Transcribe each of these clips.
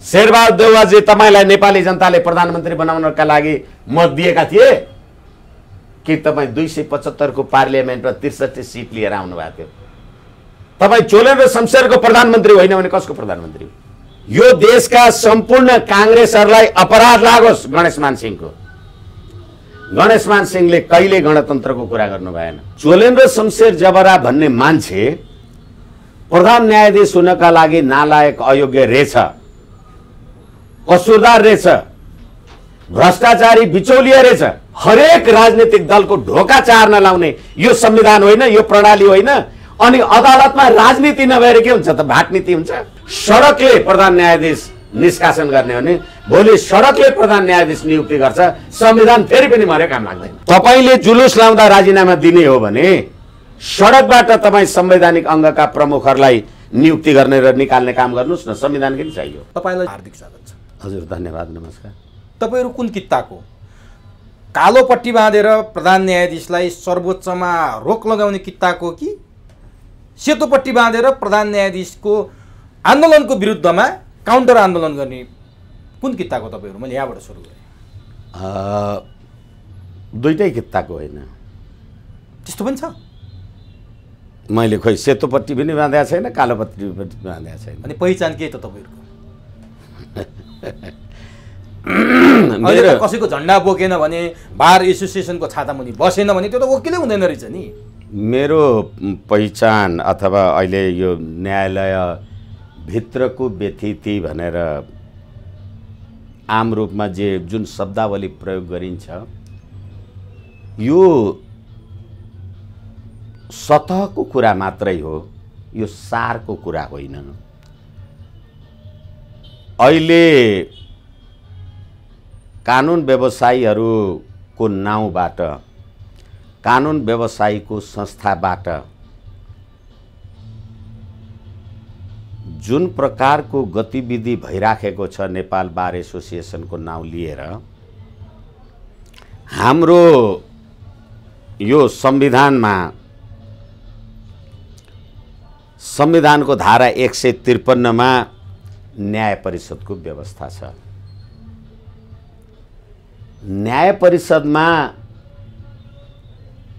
शेरबहादुर देउवाजी तपाईलाई नेपाली जनताले प्रधानमन्त्री बनाउनका लागि मत दिएका थिए कि तपाई 275 को पार्लियामेन्टमा 63 सिट लिएर आउनु भएको थियो? तपाई चोलेन्द्र शमशेरको प्रधानमन्त्री होइन भने कसको प्रधानमन्त्री हो? यो देशका सम्पूर्ण कांग्रेसहरूलाई अपराध लागोस् गणेशमान सिंहको। गणेशमान सिंहले कहिले गणतन्त्रको कुरा गर्नु भएन। चोलेन्द्र शमशेर जबरा भन्ने मान्छे प्रधान न्यायाधीश हुनका लागि नालायक, अयोग्य रहेछ, कसुरदार रहेछ, भ्रष्टाचारी, बिचौलिया रहेछ। हरेक राजनीतिक दलको ढोका चार्न लाउने यो संविधान होइन, यो प्रणाली होइन। अनि अदालतमा राजनीति नभएर के हुन्छ त? भाटनीति हुन्छ। सडकले प्रधान न्यायाधीश निष्कासन गर्ने हो भने भोलि सडकले प्रधान न्यायाधीश नियुक्ति गर्छ, संविधान फेरि पनि मर्यो, काम लाग्दैन। तपाईले जुलुस लाउँदा राजीनामा दिने हो भने सडकबाट तपाईँ संवैधानिक अङ्गका प्रमुखहरूलाई नियुक्ति गर्ने र निकाल्ने काम गर्नुस् न। संविधान किन चाहियो? तपाईलाई हार्दिक स्वागत छ। हजुर, धन्यवाद, नमस्कार। तपाईहरु कुन कित्ताको? कालो पट्टी बाँधेर प्रधान न्यायाधीशलाई सर्वोच्चमा रोक लगाउने कित्ताको कि सेतो पट्टी बाँधेर प्रधान न्यायाधीशको आन्दोलनको विरुद्धमा काउन्टर आन्दोलन गर्ने कुन कित्ताको तपाईहरु? मैले यहाँबाट सुरु गरेँ। दुईटै कित्ताको होइन। त्यस्तो पनि छ? मैले खोइ सेतो पट्टी पनि बाँधेको छैन, कालो पट्टी पनि बाँधेको छैन। अनि पहिचान के त तपाईहरुको? मेरो कसैको झण्डा बोकेन भने, बार एसोसिएसनको छातामुनि बसेन भने त्यो त वकिलै हुँदैन रहेछ नि। मेरो पहिचान अथवा अहिले यो न्यायालय भित्रको व्यथिति भनेर आम रूपमा जुन शब्दावली प्रयोग गरिन्छ, यो सतहको कुरा मात्रै हो, यो सारको कुरा होइन। अहिले कानुन व्यवसायीहरूको नाउँबाट, कानुन व्यवसायीको संस्थाबाट जुन प्रकारको गतिविधि भइराखेको छ नेपाल बार एसोसिएसनको नाउँ लिएर, हाम्रो यो संविधानमा, संविधानको धारा 153 मा न्याय परिषदको व्यवस्था छ। न्याय परिषदमा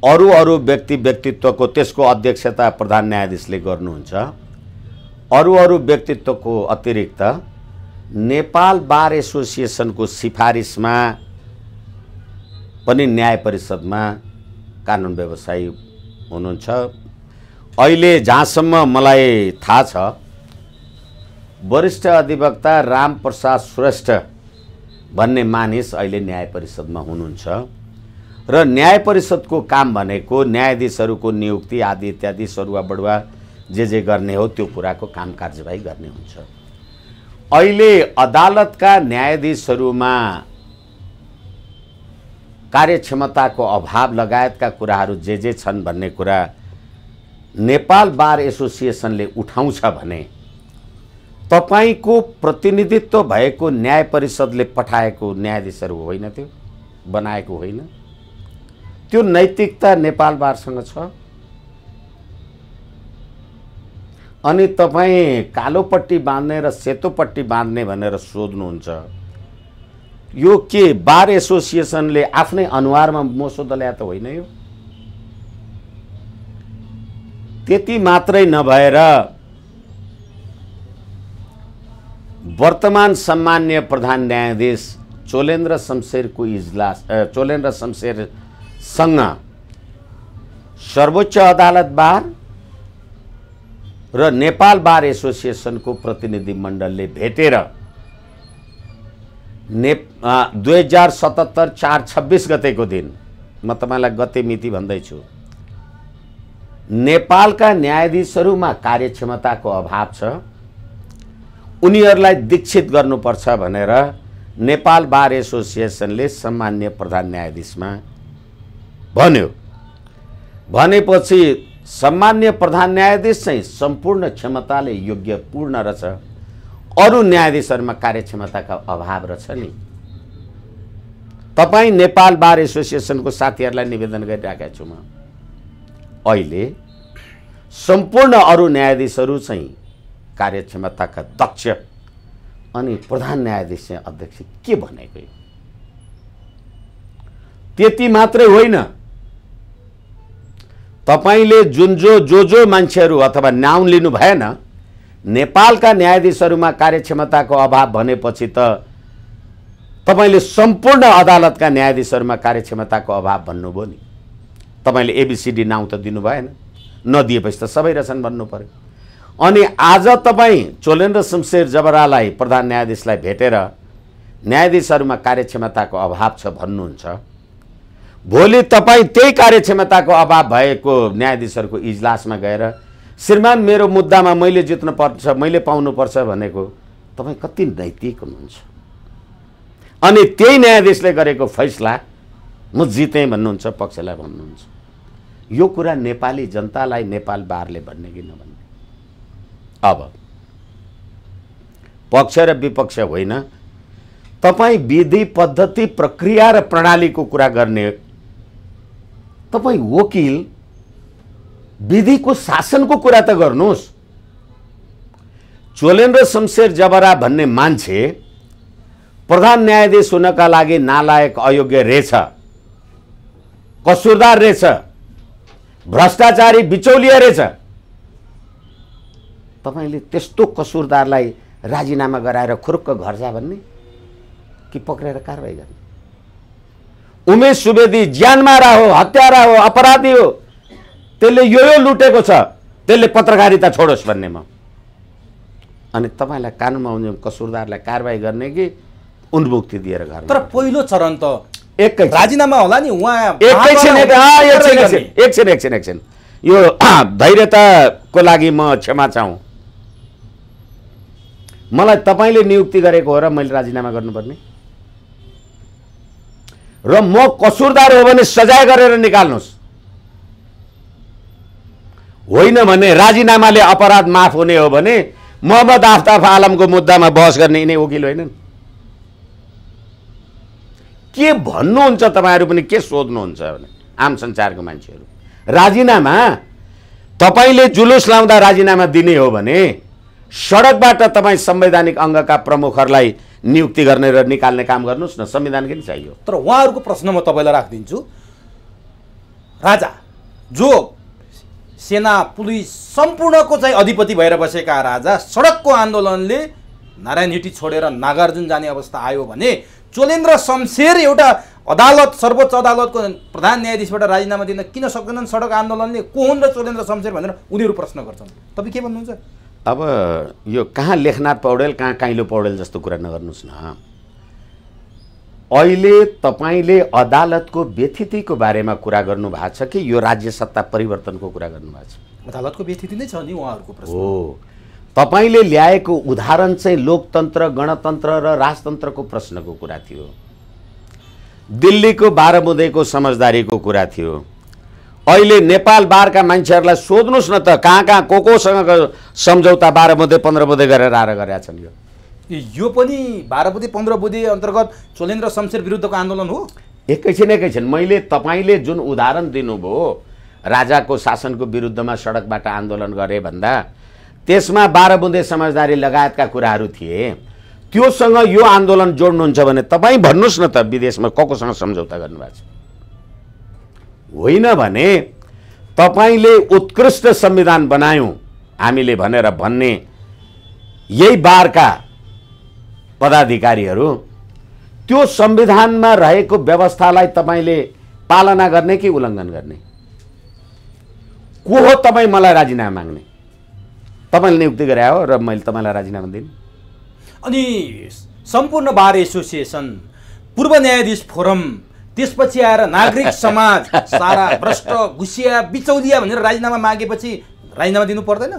अरू व्यक्तित्वको, त्यसको अध्यक्षता प्रधान न्यायाधीशले गर्नुहुन्छ। अरू व्यक्तित्वको अतिरिक्त नेपाल बार एसोसिएसनको सिफारिसमा पनि न्याय परिषदमा कानुन व्यवसायी हुनुहुन्छ। अहिले जहाँसम्म मलाई थाहा छ, वरिष्ठ अधिवक्ता रामप्रसाद श्रेष्ठ भन्ने मानिस अहिले न्याय परिषदमा हुनुहुन्छ र न्याय परिषदको काम भनेको न्यायाधीशहरूको नियुक्ति आदि इत्यादि सरुवा बढुवा जे गर्ने हो त्यो कुराको काम कार्यवाही गर्ने हुन्छ। अहिले अदालतका न्यायाधीशहरूमा कार्यक्षमताको अभाव लगायतका कुराहरू जे छन् भन्ने कुरा नेपाल बार एसोसिएसनले उठाउँछ भने तपाईको प्रतिनिधित्व भएको न्याय परिषदले पठाएको न्यायाधीशहरू होइन, त्यो बनाएको होइन। त्यो नैतिकता नेपाल बारसँग छ। अनि तपाईं कालो पट्टी बाँध्ने र सेतो पट्टी बाँध्ने भनेर सोध्नुहुन्छ, यो के बार एसोसिएसनले आफ्नै अनुहारमा मोसो दल्या त होइन? यो त्यति मात्रै नभएर वर्तमान सम्मान्य प्रधान न्यायाधीश चोलेन्द्र शमशेरको इजलास, चोलेन्द्र शमशेरसँग सर्वोच्च अदालत बार र नेपाल बार एसोसिएसनको प्रतिनिधि मण्डलले भेटेर 2077 4/26 गतेको दिन, म तपाईलाई गते मिति भन्दैछु, नेपालका न्यायाधीशहरूमा कार्यक्षमताको अभाव छ, उनीहरूलाई दीक्षित गर्नुपर्छ भनेर नेपाल बार एसोसिएसनले सम्मान्य प्रधान न्यायाधीशमा भन्यो। भनेपछि सम्मान्य प्रधान न्यायाधीश चाहिँ सम्पूर्ण क्षमताले योग्य पूर्ण रहेछ, अरू न्यायाधीशहरूमा कार्यक्षमताका अभाव रहेछ नि। तपाई नेपाल बार एसोसिएसनको साथीहरूलाई निवेदन गरिराखेको छु म, अहिले सम्पूर्ण अरू न्यायाधीशहरू चाहिँ कार्यक्षमताका दक्ष, अनि प्रधान न्यायाधीश चाहिँ अध्यक्ष के भनेको? त्यति मात्रै होइन, तपाईले जुन जो मान्छेहरू अथवा नाउँ लिनु भएन, नेपालका न्यायाधीशहरूमा कार्यक्षमताको अभाव भनेपछि त तपाईले सम्पूर्ण अदालतका न्यायाधीशहरूमा कार्यक्षमताको अभाव भन्नुभयो नि। तपाईले एबीसीडी नाउँ त दिनु भएन, नदिएपछि त सबै रहेछन् भन्नु पर्यो। अनि आज तपाईँ चोलेन्द्र शमशेर जबरालाई प्रधान न्यायाधीशलाई भेटेर न्यायाधीशहरूमा कार्यक्षमताको अभाव छ भन्नुहुन्छ। भोलि तपाईँ त्यही कार्यक्षमताको अभाव भएको न्यायाधीशहरूको इजलासमा गएर श्रीमान मेरो मुद्दामा मैले जित्नुपर्छ, मैले पाउनुपर्छ भनेको तपाईँ कति नैतिक हुनुहुन्छ? अनि त्यही न्यायाधीशले गरेको फैसला म जितेँ भन्नुहुन्छ, पक्षलाई भन्नुहुन्छ। यो कुरा नेपाली जनतालाई नेपाल बारले भन्ने कि नभन्ने? अब पक्ष र विपक्ष होइन, तपाईँ विधि पद्धति प्रक्रिया र प्रणालीको कुरा गर्ने, तपाईँ वकिल विधिको शासनको कुरा त गर्नुहोस्। चोलेन्द्र शमशेर जबरा भन्ने मान्छे प्रधान न्यायाधीश हुनका लागि नालायक, अयोग्य रहेछ, कसुरदार रहेछ, भ्रष्टाचारी, बिचौलिया रहेछ। तपाईले त्यस्तो कसुरदारलाई राजीनामा गराएर खुरुक्क घर जा भन्ने कि पक्रेर कारबाही गर्ने? उमेश सुवेदी ज्यानमारा हो, हत्यारा हो, अपराधी हो, त्यसले यो लुटेको छ, त्यसले पत्रकारिता छोडोस् भन्नेमा। अनि तपाईलाई कानुनमा आउने कसुरदारलाई कारबाही गर्ने कि उन्मुक्ति दिएर घर? तर पहिलो चरण त एकैछिन राजीनामा होला नि। उहाँ एकछिन यो धैर्यताको लागि म क्षमा चाहूँ। मलाई तपाईले नियुक्ति गरेको हो र मैले राजीनामा गर्नुपर्ने? र म कसुरदार हो भने सजाय गरेर निकाल्नुहोस्, होइन भने राजीनामाले अपराध माफ हुने हो भने मोहम्मद आफ्ताब आलमको मुद्दामा बहस गर्ने यिनै वकिल होइनन्? के भन्नुहुन्छ तपाईहरू पनि, के सोध्नुहुन्छ भने आम संसारको मान्छेहरू? राजीनामा तपाईले जुलुस लाउँदा राजीनामा दिने हो भने सडकबाट तपाईँ संवैधानिक अङ्गका प्रमुखहरूलाई नियुक्ति गर्ने र निकाल्ने काम गर्नुहोस् न, संविधान किन चाहियो? तर उहाँहरूको प्रश्न म तपाईँलाई राखिदिन्छु। राजा जो सेना पुलिस सम्पूर्णको चाहिँ अधिपति भएर बसेका राजा, सडकको आन्दोलनले नारायण हिटी छोडेर नागार्जुन जाने अवस्था आयो भने चोलेन्द्र शमशेर एउटा अदालत, सर्वोच्च अदालतको प्रधान न्यायाधीशबाट राजीनामा दिन किन सक्दैनन्? सडक आन्दोलनले को हुन् र चोलेन्द्र शमशेर भनेर उनीहरू प्रश्न गर्छन्। तपाईँ के भन्नुहुन्छ? अब यो कहाँ लेखनाथ पौडेल, कहाँ काइलो पौडेल जस्तो कुरा नगर्नुहोस् न। अहिले तपाईँले अदालतको व्यथितिको बारेमा कुरा गर्नु भएको छ कि यो राज्य सत्ता परिवर्तनको कुरा गर्नु भएको छ? अदालतको व्यथिति नै छ नि उहाँहरूको प्रश्न हो। तपाईले ल्याएको उदाहरण चाहिँ लोकतन्त्र, गणतन्त्र र राजतन्त्रको प्रश्नको कुरा थियो, दिल्लीको बाह्रमुदेको समझदारीको कुरा थियो। अहिले नेपाल बारका मान्छेहरूलाई सोध्नुहोस् न त, कहाँ कहाँ कोसँग सम्झौता 12 बुँदे 15 बुँदे गरेर आएर गरेका छन्। यो पनि 12 बुँदे 15 बुँदे अन्तर्गत चोलेन्द्र शमशेर विरुद्धको आन्दोलन हो। एकैछिन मैले तपाईँले जुन उदाहरण दिनुभयो राजाको शासनको विरुद्धमा सडकबाट आन्दोलन गरे भन्दा त्यसमा 12 बुँदे समझदारी लगायतका कुराहरू थिए। त्योसँग यो आन्दोलन जोड्नुहुन्छ भने तपाईँ भन्नुहोस् न त, विदेशमा कोसँग सम्झौता गर्नुभएको छ? होइन भने तपाईले उत्कृष्ट संविधान बनायौं हामीले भनेर भन्ने यही बारका पदाधिकारीहरू त्यो संविधानमा रहेको व्यवस्थालाई तपाईले पालना गर्ने कि उल्लङ्घन गर्ने? को हो तपाईँ मलाई राजीनामा माग्ने? तपाईले नियुक्ति गरे हो र मैले तपाईलाई राजीनामा दिने? अनि सम्पूर्ण बार एसोसिएसन, पूर्व न्यायाधीश फोरम, त्यसपछि आएर नागरिक समाज सारा भ्रष्ट, घुसिया, बिचौलिया भनेर राजीनामा मागेपछि राजीनामा दिनु पर्दैन?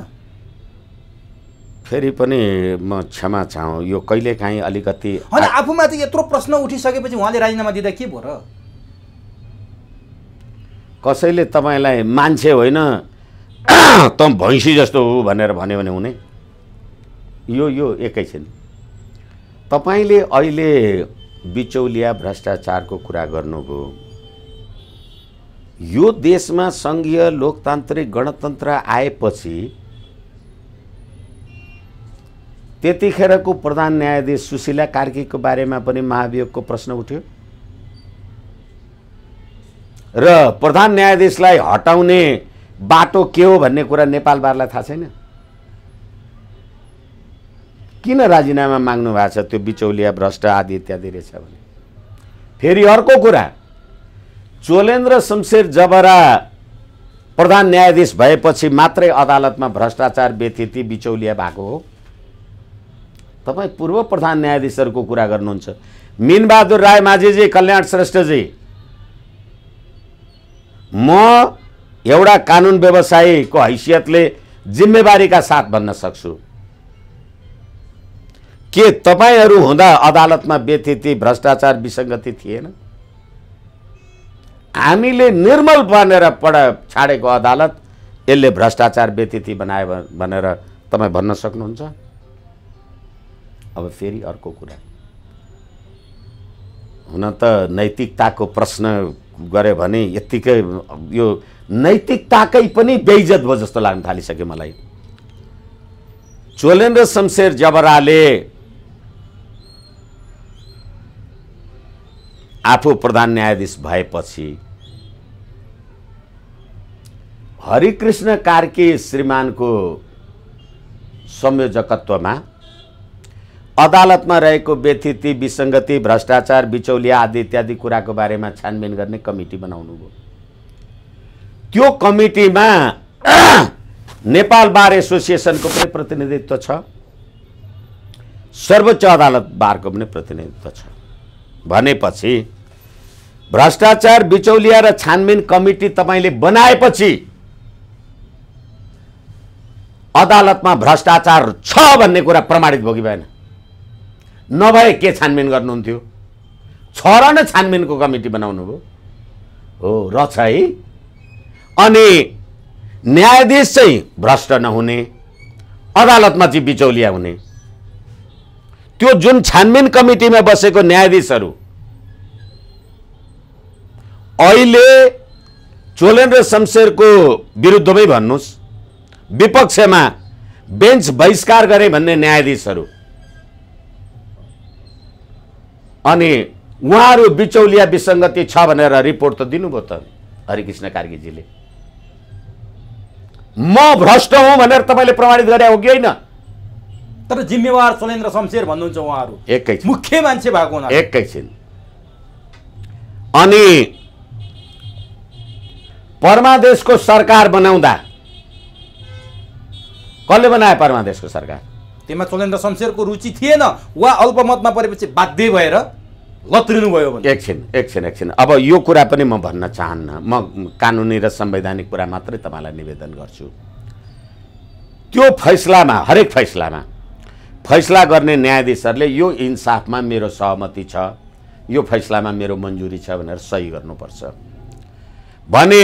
फेरि पनि म क्षमा चाहूँ, यो कहिलेकाहीँ अलिकति अनि आफूमाथि यत्रो प्रश्न उठिसकेपछि उहाँले राजीनामा दिँदा के भयो र? कसैले तपाईलाई मान्छे होइन त भैँसी जस्तो हो भनेर भन्यो भने हुने? यो एकैछिन तपाईले अहिले बिचौलिया भ्रष्टाचारको कुरा गर्नुभयो। यो देशमा संघीय लोकतान्त्रिक गणतन्त्र आएपछि त्यतिखेरको प्रधान न्यायाधीश सुशीला कार्कीको बारेमा पनि महाभियोगको प्रश्न उठ्यो र प्रधान न्यायाधीशलाई हटाउने बाटो के हो भन्ने कुरा नेपाल बारलाई थाहा छैन। किन राजीनामा माग्नु भएको छ त्यो बिचौलिया भ्रष्ट आदि इत्यादि रहेछ भने। फेरि अर्को कुरा, चोलेन्द्र शमशेर जबरा प्रधान न्यायाधीश भएपछि मात्रै अदालतमा भ्रष्टाचार व्यथिति बिचौलिया भएको हो। तपाईँ पूर्व प्रधान न्यायाधीशहरूको कुरा गर्नुहुन्छ, मीनबहादुर राय माझीजी, कल्याण श्रेष्ठजी, म एउटा कानुन व्यवसायीको हैसियतले जिम्मेवारीका साथ भन्न सक्छु, के तपाईहरू हुँदा अदालतमा व्यथिति भ्रष्टाचार विसङ्गति थिएन? हामीले निर्मल बनेर छाडेको अदालत यसले भ्रष्टाचार व्यथिति बनायो भनेर तपाईँ भन्न सक्नुहुन्छ? अब फेरि अर्को कुरा, हुन त नैतिकताको प्रश्न गरे भने यत्तिकै यो नैतिकताकै पनि बेइज्जत भयो जस्तो लाग्न थालिसक्यो मलाई। चोलेन्द्र शमशेर जबराले आफू प्रधान न्यायाधीश भएपछि हरिकृष्ण कार्की श्रीमानको संयोजकत्वमा अदालतमा रहेको व्यथिति विसङ्गति भ्रष्टाचार बिचौलिया आदि इत्यादि कुराको बारेमा छानबिन गर्ने कमिटी बनाउनु भयो। त्यो कमिटीमा नेपाल बार एसोसिएसनको पनि प्रतिनिधित्व छ, सर्वोच्च अदालत बारको पनि प्रतिनिधित्व छ। भनेपछि भ्रष्टाचार बिचौलिया र छानबिन कमिटी तपाईले बनाएपछि अदालतमा भ्रष्टाचार छ भन्ने कुरा प्रमाणित भयो कि भएन? नभए के छानबिन गर्नुहुन्थ्यो? छ र नै छानबिनको कमिटी बनाउनु भयो हो, रहेछ है। अनि न्यायाधीश चाहिँ भ्रष्ट नहुने, अदालतमा चाहिँ बिचौलिया हुने, त्यो जुन छानबिन कमिटीमा बसेको न्यायाधीशहरू अहिले चोलेन्द्र शमशेरको विरुद्धमै भन्नुस्, विपक्षमा बेन्च बहिष्कार गरे भन्ने न्यायाधीशहरू, अनि उहाँहरू बिचौलिया विसङ्गति छ भनेर रिपोर्ट त दिनुभयो त हरिकृष्ण कार्कीजीले। म भ्रष्ट हुँ भनेर तपाईँले प्रमाणित गरे हो कि होइन? तर जिम्मेवार चोलेन्द्र शमशेर भन्नुहुन्छ उहाँहरू, एकैछिन, मुख्य मान्छे भएको हुनाले। एकैछिन, अनि परमादेशको सरकार बनाउँदा कसले बनायो परमादेशको सरकार? त्यसमा चोलेन्द्र शमशेरको रुचि थिएन वा अल्पमतमा परेपछि बाध्य भएर लत्रिनु भयो भने? एकछिन, अब यो कुरा पनि म भन्न चाहन्न, म कानुनी र संवैधानिक कुरा मात्रै तपाईँलाई निवेदन गर्छु। त्यो फैसलामा, हरेक फैसलामा फैसला गर्ने न्यायाधीशहरूले यो इन्साफमा मेरो सहमति छ, यो फैसलामा मेरो मन्जुरी छ भनेर सही गर्नुपर्छ। भने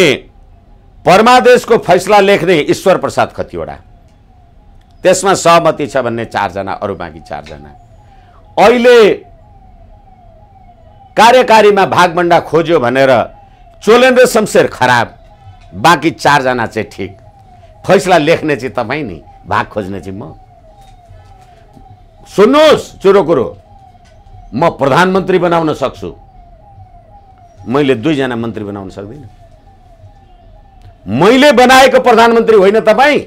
परमादेशको फैसला लेख्ने ईश्वर प्रसाद खतिवडा, त्यसमा सहमति छ भन्ने 4 जना, अरू बाँकी 4 जना। अहिले कार्यकारीमा भागभण्डा खोज्यो भनेर चोलेन्द्र शमशेर खराब, बाँकी 4 जना चाहिँ ठिक। फैसला लेख्ने चाहिँ तपाईँ नि, भाग खोज्ने चाहिँ म। सुन्नुहोस् चुरो कुरो, म प्रधानमन्त्री बनाउन सक्छु, मैले 2 जना मन्त्री बनाउन सक्दिनँ। मैले बनाएको प्रधानमन्त्री होइन तपाईँ।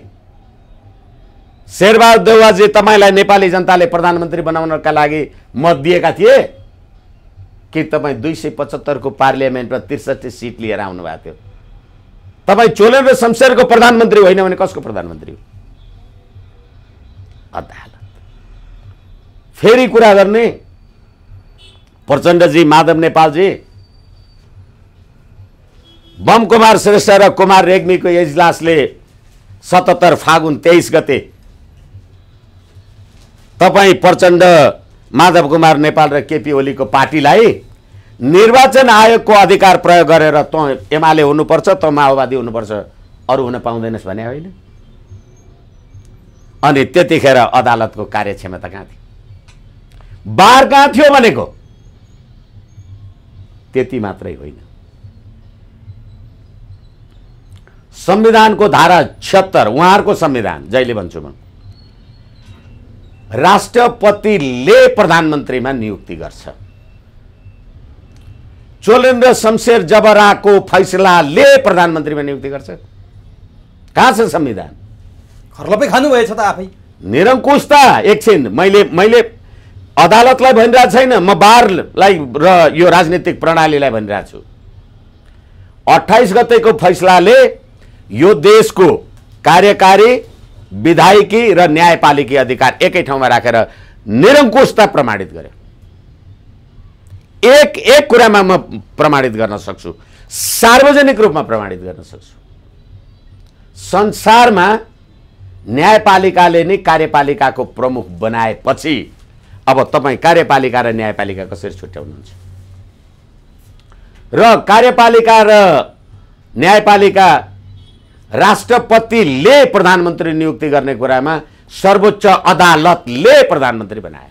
शेरबहादुर देउवाजी, तपाईँलाई नेपाली जनताले प्रधानमन्त्री बनाउनका लागि मत दिएका थिए कि तपाईँ 275 को पार्लियामेन्टमा 63 सिट लिएर आउनु भएको थियो? तपाईँ चोलेन्द्र शमशेरको प्रधानमन्त्री होइन भने कसको प्रधानमन्त्री हो? अदालत। फेरि कुरा गर्ने प्रचण्डजी, माधव नेपालजी, बम कुमार श्रेष्ठ र कुमार रेग्मीको इजलासले 77 फागुन 23 गते तपाईँ प्रचण्ड, माधव कुमार नेपाल र केपी ओलीको पार्टीलाई निर्वाचन आयोगको अधिकार प्रयोग गरेर त एमाले हुनुपर्छ, त माओवादी हुनुपर्छ, अरू हुन पाउँदैनस् भने होइन? अनि त्यतिखेर अदालतको कार्यक्षमता कहाँ थियो? बार कहाँ थियो भनेको? त्यति मात्रै होइन, संविधानको धारा 76, उहाँहरूको संविधान, जहिले भन्छु म, राष्ट्रपतिले प्रधानमन्त्रीमा नियुक्ति गर्छ। चोलेन्द्र शमशेर जबराको फैसलाले प्रधानमन्त्रीमा नियुक्ति गर्छ। कहाँ छ संविधान? खर्लपै खानुभएछ त आफै। निरङ्कुशता। एकछिन मैले अदालतलाई भनिरहेको छैन, म बारलाई र यो राजनीतिक प्रणालीलाई भनिरहेको छु। 28 गतेको फैसलाले यो देशको कार्यकारी, विधायिकी र न्यायपालिकी अधिकार एकै ठाउँमा राखेर निरङ्कुशता प्रमाणित गर्यो। एक कुरामा म प्रमाणित गर्न सक्छु, सार्वजनिक रूपमा प्रमाणित गर्न सक्छु। संसारमा न्यायपालिकाले नै कार्यपालिकाको प्रमुख बनाएपछि अब तपाईँ कार्यपालिका र न्यायपालिका कसरी छुट्याउनुहुन्छ? र कार्यपालिका र न्यायपालिका राष्ट्रपतिले प्रधानमन्त्री नियुक्ति गर्ने कुरामा सर्वोच्च अदालतले प्रधानमन्त्री बनायो।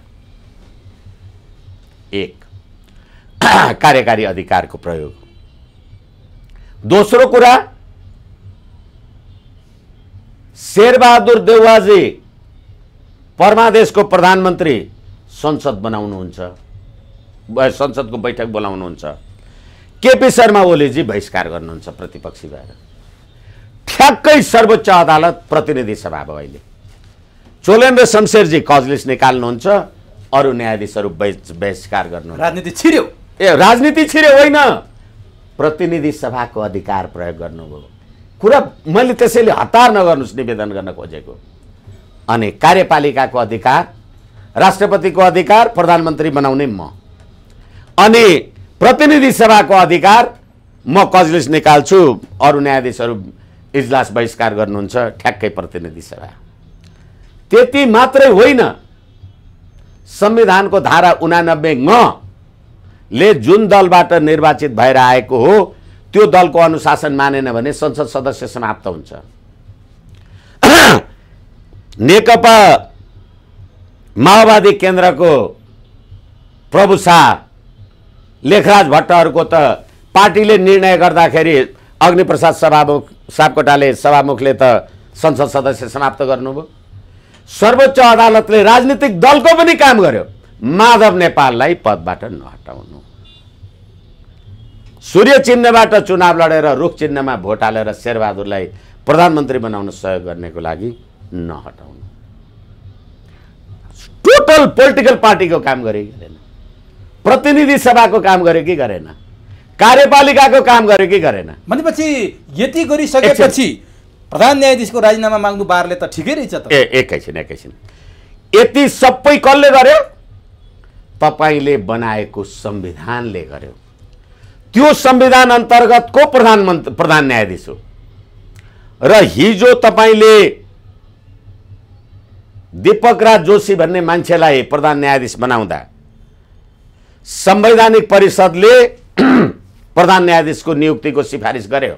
एक, कार्यकारी अधिकारको प्रयोग। दोस्रो कुरा, शेरबहादुर देउवाजी परमादेशको प्रधानमन्त्री संसद बनाउनुहुन्छ, संसदको बैठक बोलाउनुहुन्छ। केपी शर्मा ओलीजी बहिष्कार गर्नुहुन्छ प्रतिपक्षी भएर। ठ्याक्कै सर्वोच्च अदालत प्रतिनिधि सभा भयो। अहिले चोलेन्द्र शमशेरजी कजलिस निकाल्नुहुन्छ, अरू न्यायाधीशहरू बहिष्कार गर्नु। राजनीति छिर्यो। राजनीति छिर्यो होइन, प्रतिनिधि सभाको अधिकार प्रयोग गर्नुभयो। कुरा मैले त्यसैले हतार नगर्नुहोस् निवेदन गर्न खोजेको। अनि कार्यपालिकाको अधिकार, राष्ट्रपतिको अधिकार प्रधानमन्त्री बनाउने म, अनि प्रतिनिधि सभाको अधिकार म कजलिस निकाल्छु, अरू न्यायाधीशहरू इजलास बहिष्कार गर्नुहुन्छ, ठ्याक्कै प्रतिनिधि सभा। त्यति मात्रै होइन, संविधानको धारा 89 ले जुन दलबाट निर्वाचित भएर आएको हो त्यो दलको अनुशासन मानेन भने संसद सदस्य समाप्त हुन्छ। नेकपा माओवादी केन्द्रको प्रभु शाह, लेखराज भट्टहरूको त पार्टीले निर्णय गर्दाखेरि अग्निप्रसाद सापकोटाले सभामुखले त संसद सदस्य समाप्त गर्नुभयो। सर्वोच्च अदालतले राजनीतिक दलको पनि काम गर्यो, माधव नेपाललाई पदबाट नहटाउनु। सूर्य चिन्हबाट चुनाव लडेर रुख चिन्हमा भोट हालेर शेरबहादुरलाई प्रधानमन्त्री बनाउन सहयोग गर्नेको लागि नहटाउनु। टोटल पोलिटिकल पार्टीको काम गरे कि गरेन? प्रतिनिधि सभाको काम गरे कि गरेन? कार्यपालिकाको काम गरे कि गरेन? भनेपछि यति गरिसकेपछि प्रधान न्यायाधीशको राजीनामा माग्नु बारले त ठिकै रहेछ त। एकैछिन यति सबै कसले गर्यो? तपाईले बनाएको संविधानले गर्यो। त्यो संविधान अन्तर्गतको प्रधान न्यायाधीश हो। र हिजो तपाईले दीपक राज जोशी भन्ने मान्छेलाई प्रधान न्यायाधीश बनाउँदा संवैधानिक परिषदले प्रधान न्यायाधीशको नियुक्तिको सिफारिस गर्यो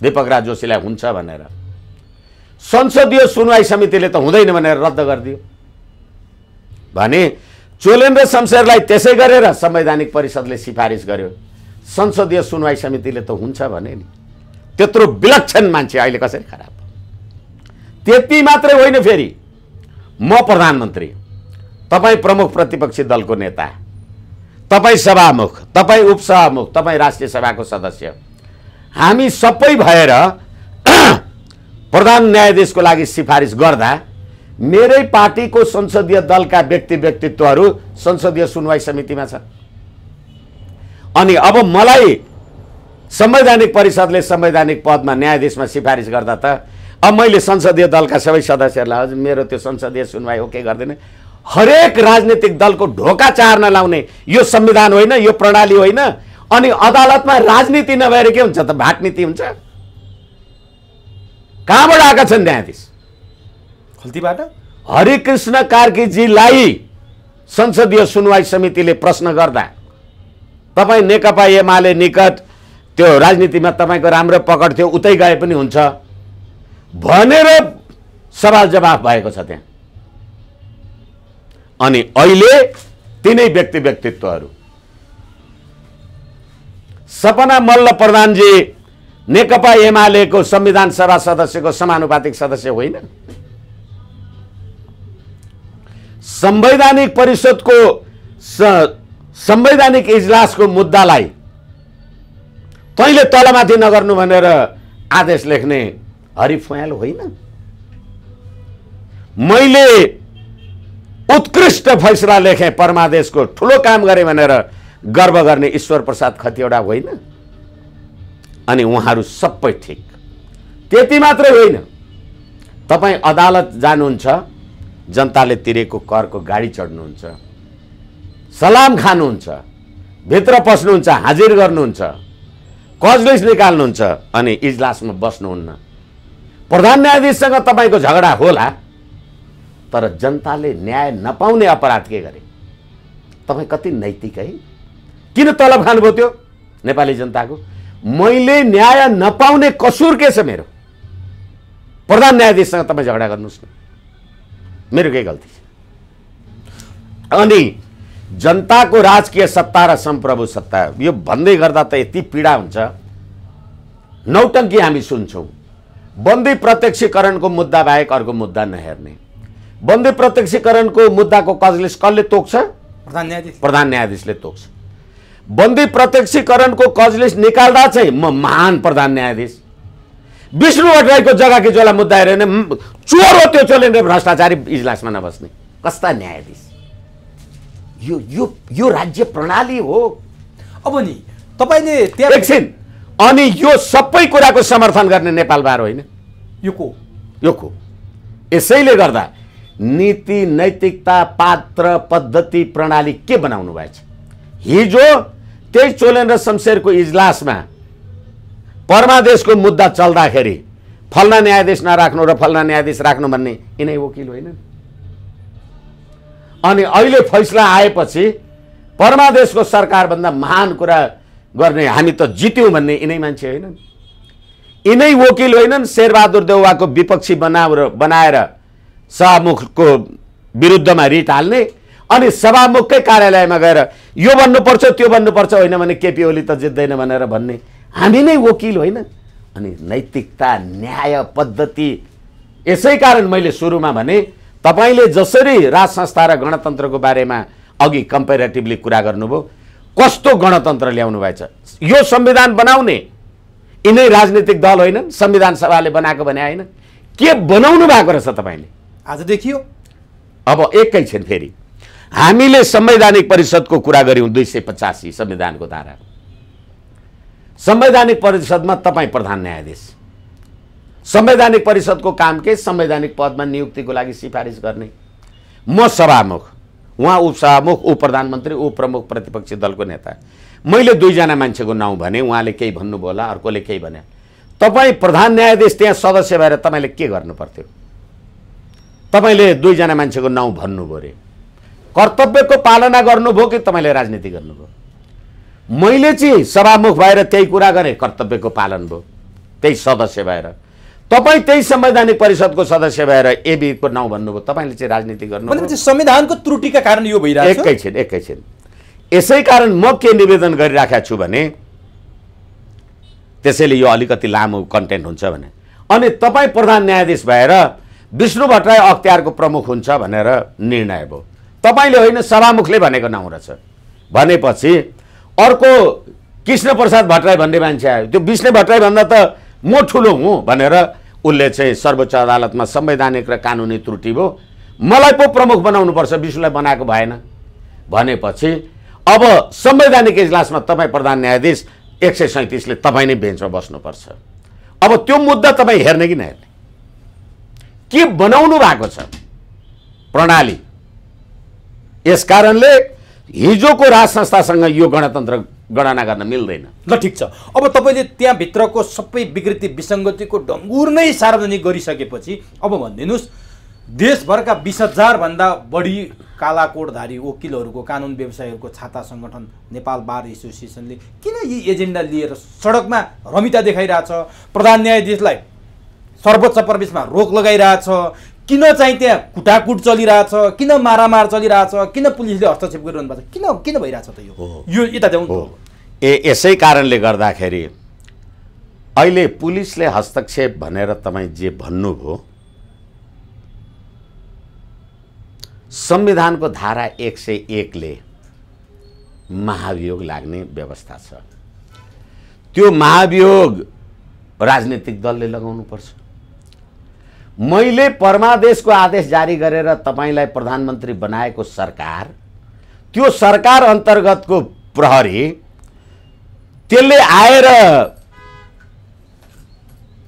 दीपक राज जोशीलाई हुन्छ भनेर। संसदीय सुनवाई समितिले त हुँदैन भनेर रद्द गरिदियो भने चोलेन्द्र शमशेरलाई त्यसै गरेर संवैधानिक परिषदले सिफारिस गर्यो, संसदीय सुनवाई समितिले त हुन्छ भने नि। त्यत्रो विलक्षण मान्छे अहिले कसरी खराब? त्यति मात्रै होइन, फेरि म प्रधानमन्त्री, तपाईँ प्रमुख प्रतिपक्षी दलको नेता, तपाईँ सभामुख, तपाईँ उपसभामुख, तपाईँ राष्ट्रिय सभाको सदस्य, हामी सबै भएर प्रधान न्यायाधीशको लागि सिफारिस गर्दा मेरै पार्टीको संसदीय दलका व्यक्तित्वहरू संसदीय सुनवाई समितिमा छन्। अनि अब मलाई संवैधानिक परिषदले संवैधानिक पदमा न्यायाधीशमा सिफारिस गर्दा त अब मैले संसदीय दलका सबै सदस्यहरूलाई हजुर मेरो त्यो संसदीय सुनवाई ओके गर्दैन, हरेक राजनीतिक दलको ढोका चार्न लाउने यो संविधान होइन, यो प्रणाली होइन। अनि अदालतमा राजनीति नभएर के हुन्छ त? भाटनीति हुन्छ। कहाँबाट आएका छन् न्यायाधीश? खल्तीबाट। हरिकृष्ण कार्कीजीलाई संसदीय सुनवाई समितिले प्रश्न गर्दा तपाईँ नेकपा एमाले निकट त्यो राजनीतिमा तपाईँको राम्रो पकड थियो, उतै गए पनि हुन्छ भनेर सवाल जवाफ भएको छ त्यहाँ। अनि अहिले तिनै व्यक्तित्वहरू सपना मल्ल प्रधानजी नेकपा एमालेको संविधान सभा सदस्यको समानुपातिक सदस्य होइन। संवैधानिक परिषदको संवैधानिक इजलासको मुद्दालाई तैँले तलमाथि नगर्नु भनेर आदेश लेख्ने हरिफ फयाल होइन। मैले उत्कृष्ट फैसला लेखेँ, परमादेशको ठुलो काम गरेँ भनेर गर्व गर्ने ईश्वर प्रसाद खतिवडा होइन। अनि उहाँहरू सबै ठिक। त्यति मात्रै होइन, तपाईँ अदालत जानुहुन्छ, जनताले तिरेको करको गाडी चढ्नुहुन्छ, सलाम खानुहुन्छ, भित्र पस्नुहुन्छ, हाजिर गर्नुहुन्छ, कजलिस निकाल्नुहुन्छ, अनि इजलासमा बस्नुहुन्न। प्रधान न्यायाधीशसँग तपाईँको झगडा होला, तर जनताले न्याय नपाउने अपराध के गरे? तपाईँ कति नैतिक है? किन तलब खानुभयो त्यो नेपाली जनताको? मैले न्याय नपाउने कसुर के छ मेरो? प्रधान न्यायाधीशसँग तपाईँ झगडा गर्नुहोस् न, मेरो के गल्ती छ? अनि जनताको राजकीय सत्ता र सम्प्रभु सत्ता, यो भन्दै गर्दा त यति पीडा हुन्छ। नौटङ्की हामी सुन्छौँ। बन्दी प्रत्यक्षीकरणको मुद्दा बाहेक अर्को मुद्दा नहेर्ने। बन्दी प्रत्यक्षीकरणको मुद्दाको कजलिस कसले तोक्छ? प्रधान न्यायाधीशले तोक्छ। बन्दी प्रत्यक्षीकरणको कजलिस निकाल्दा चाहिँ म महान प्रधान न्यायाधीश, विष्णु भट्टराईको जग्गा कि जोला मुद्दा हेरेर चोर हो त्यो चोलेर भ्रष्टाचारी इजलासमा नबस्ने कस्ता न्यायाधीश? यो राज्य प्रणाली हो। अब नि तपाईले त्यहाँ एकछिन, अनि यो सबै कुराको समर्थन गर्ने नेपाल बार होइन यो को। यसैले गर्दा नीति, नैतिकता, पात्र, पद्धति, प्रणाली के बनाउनु भएछ? हिजो त्यही चोलेन र शमशेरको इजलासमा परमादेशको मुद्दा चल्दाखेरि फल्ना न्यायाधीश नराख्नु र फल्ना न्यायाधीश राख्नु भन्ने यिनै वकिल होइन। अनि अहिले फैसला आएपछि परमादेशको सरकारभन्दा महान कुरा गर्ने हामी त जित्यौँ भन्ने यिनै मान्छे होइनन्, यिनै वकिल होइनन्। शेरबहादुर देउवाको विपक्षी बनाएर सभामुखको विरुद्धमा रिट हाल्ने, अनि सभामुखकै कार्यालयमा गएर यो भन्नुपर्छ त्यो भन्नुपर्छ, होइन भने केपी ओली त जित्दैन भनेर भन्ने हामी नै वकिल होइन। अनि नैतिकता, न्याय, पद्धति। यसै कारण मैले सुरुमा भने तपाईँले जसरी राज संस्था र गणतन्त्रको बारेमा अघि कम्पेरेटिभली कुरा गर्नुभयो, कस्तो गणतन्त्र ल्याउनु भएछ? यो संविधान बनाउने यिनै राजनीतिक दल होइनन्, संविधान सभाले बनाएको भने होइन। के बनाउनु भएको रहेछ तपाईँले? आज देखियो। अब एकैछिन फेरि हामीले संवैधानिक परिषदको कुरा गर्यौं। 285 संविधानको धारा। संवैधानिक परिषदमा तपाईँ प्रधान न्यायाधीश। संवैधानिक परिषदको काम के? संवैधानिक पदमा नियुक्तिको लागि सिफारिस गर्ने। म सभामुख, उहाँ उपसभामुख, उप प्रधानमन्त्री, उप प्रमुख प्रतिपक्षी दलको नेता। मैले दुईजना मान्छेको नाउँ भने, उहाँले केही भन्नुभयो होला, अर्कोले केही भने। तपाईँ प्रधान न्यायाधीश त्यहाँ सदस्य भएर तपाईँले के गर्नु पर्थ्यो? तपाईँले दुईजना मान्छेको नाउँ भन्नुभयो रे, कर्तव्यको पालना गर्नुभयो कि तपाईँले राजनीति गर्नुभयो? मैले चाहिँ सभामुख भएर त्यही कुरा गरेँ, कर्तव्यको पालन भयो, त्यही सदस्य भएर। तपाईँ त्यही संवैधानिक परिषदको सदस्य भएर एबीको नाउँ भन्नुभयो, तपाईँले चाहिँ राजनीति गर्नुभयो। संविधानको त्रुटिका कारण यो भइरहेको छ। एकैछिन। यसै कारण म के निवेदन गरिराखेको छु भने, त्यसैले यो अलिकति लामो कन्टेन्ट हुन्छ भने, अनि तपाईँ प्रधान न्यायाधीश भएर विष्णु भट्टराई अख्तियारको प्रमुख हुन्छ भनेर निर्णय भयो। तपाईँले होइन, सभामुखले भनेको नाउँ रहेछ भनेपछि अर्को कृष्ण प्रसाद भट्टराई भन्ने मान्छे आयो। त्यो विष्णु भट्टराई भन्दा त म ठुलो हुँ भनेर उसले चाहिँ सर्वोच्च अदालतमा संवैधानिक र कानुनी त्रुटि भयो, मलाई पो प्रमुख बनाउनु पर्छ, विष्णुलाई बनाएको भएन भनेपछि अब संवैधानिक इजलासमा तपाईँ प्रधान न्यायाधीश 137 ले तपाईँ नै बेन्चमा बस्नुपर्छ। अब त्यो मुद्दा तपाईँ हेर्ने कि नहेर्ने? के बनाउनु भएको छ प्रणाली? यसकारणले हिजोको राज संस्थासँग यो गणतन्त्र गणना गर्न मिल्दैन। ल ठिक छ। अब तपाईँले त्यहाँभित्रको सबै विकृति विसङ्गतिको डङ्गुर नै सार्वजनिक गरिसकेपछि अब भनिदिनुहोस्, देशभरका 20,000 भन्दा बढी कालाकोटधारी वकिलहरूको, कानुन व्यवसायीहरूको छाता सङ्गठन नेपाल बार एसोसिएसनले किन यी एजेन्डा लिएर सडकमा रमिता देखाइरहेछ? प्रधान न्यायाधीशलाई सर्वोच्च प्रवेशमा रोक लगाइरहेछ? किन चाहिँ त्यहाँ कुटाकुट चलिरहेछ? किन मारामार चलिरहेछ? किन पुलिसले हस्तक्षेप गरिरहनु भएको छ? किन भइरहेछ त यो यता जाउँ। यसै कारणले गर्दाखेरि अहिले पुलिसले हस्तक्षेप भनेर तपाईँ जे भन्नुभयो, संविधानको धारा 101 ले महाभियोग लाग्ने व्यवस्था छ। त्यो महाभियोग राजनीतिक दलले लगाउनुपर्छ। मैले परमादेशको आदेश जारी गरेर तपाईलाई प्रधानमन्त्री बनाएको सरकार, त्यो सरकार अन्तर्गतको प्रहरी त्यसले आएर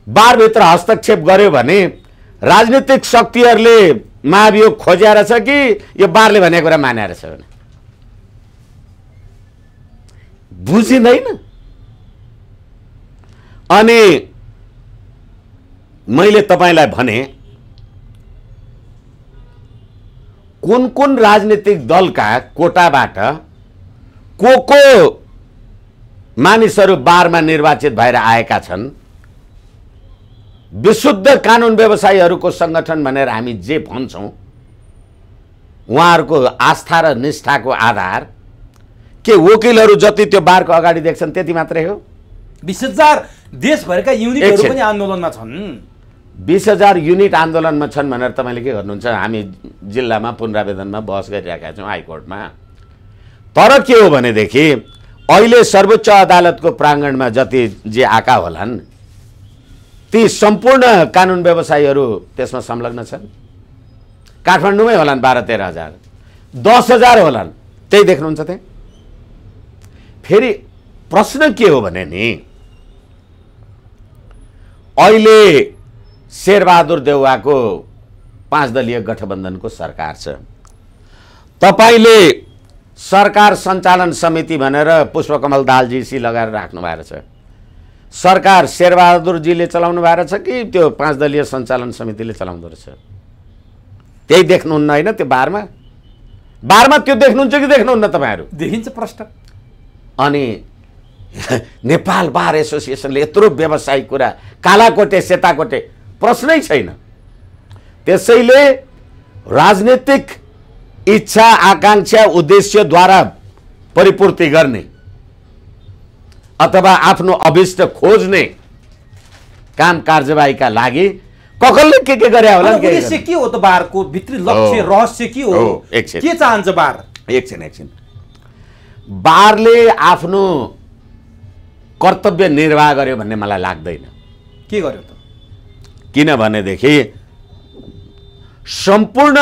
बारभित्र हस्तक्षेप गर्यो भने राजनीतिक शक्तिहरूले महाभियोग खोजेर छ कि यो बारले भनेको कुरा मानेर छ भने बुझिँदैन। अनि मैले तपाईलाई भने कुन कुन राजनीतिक दलका कोटाबाट को मानिसहरू बारमा निर्वाचित भएर आएका छन्। विशुद्ध कानुन व्यवसायीहरूको संगठन भनेर हामी जे भन्छौं, उहाँहरूको आस्था र निष्ठाको आधार के वकिलहरू जति त्यो बारको अगाडि देख्छन् त्यति मात्रै हो? 20,000 देशभरका युनिटहरू पनि आन्दोलनमा छन्। 20,000 युनिट आन्दोलनमा छन् भनेर तपाईले के गर्नुहुन्छ? हामी जिल्लामा पुनरावेदनमा बहस गरिरहेका छौं हाइकोर्टमा। तर के हो भनेदेखि अहिले सर्वोच्च अदालतको प्राङ्गणमा जति जे आका होलान् ती सम्पूर्ण कानुन व्यवसायीहरू त्यसमा संलग्न छन्। काठमाडौँमै होलान् 12-13 हजार, 10,000 होलान्, त्यही देख्नुहुन्छ त्यही। फेरि प्रश्न के हो भने नि अहिले शेरबहादुर देउवाको 5 दलीय गठबन्धनको सरकार छ। तपाईले सरकार सञ्चालन समिति भनेर पुष्पकमल दाहालजी लगाएर राख्नु भएको छ। सरकार शेरबहादुरजीले चलाउनु भएको छ कि त्यो 5 दलीय सञ्चालन समितिले चलाउँदो रहेछ? त्यही देख्नुहुन्न हैन? त्यो बारमा त्यो देख्नुहुन्छ कि देख्नुहुन्न तपाईहरु? देखिन्छ प्रश्न। अनि नेपाल बार एसोसिएसनले यत्रो व्यवसायिक कुरा, कालाकोटे सेताकोटे प्रश्नै छैन। त्यसैले राजनीतिक इच्छा आकांक्षा उद्देश्यद्वारा परिपूर्ति गर्ने अथवा आफ्नो अभिष्ट खोज्ने काम कारबाहीका लागि ककलले के गरे होला? उद्देश्य के हो त? बारको भित्री लक्ष्य रहस्य के हो? के चाहन्छ बार? एकछिन बारले आफ्नो कर्तव्य निर्वाह गर्यो भन्ने मलाई लाग्दैन। के गर्यो त? किनभनेदेखि सम्पूर्ण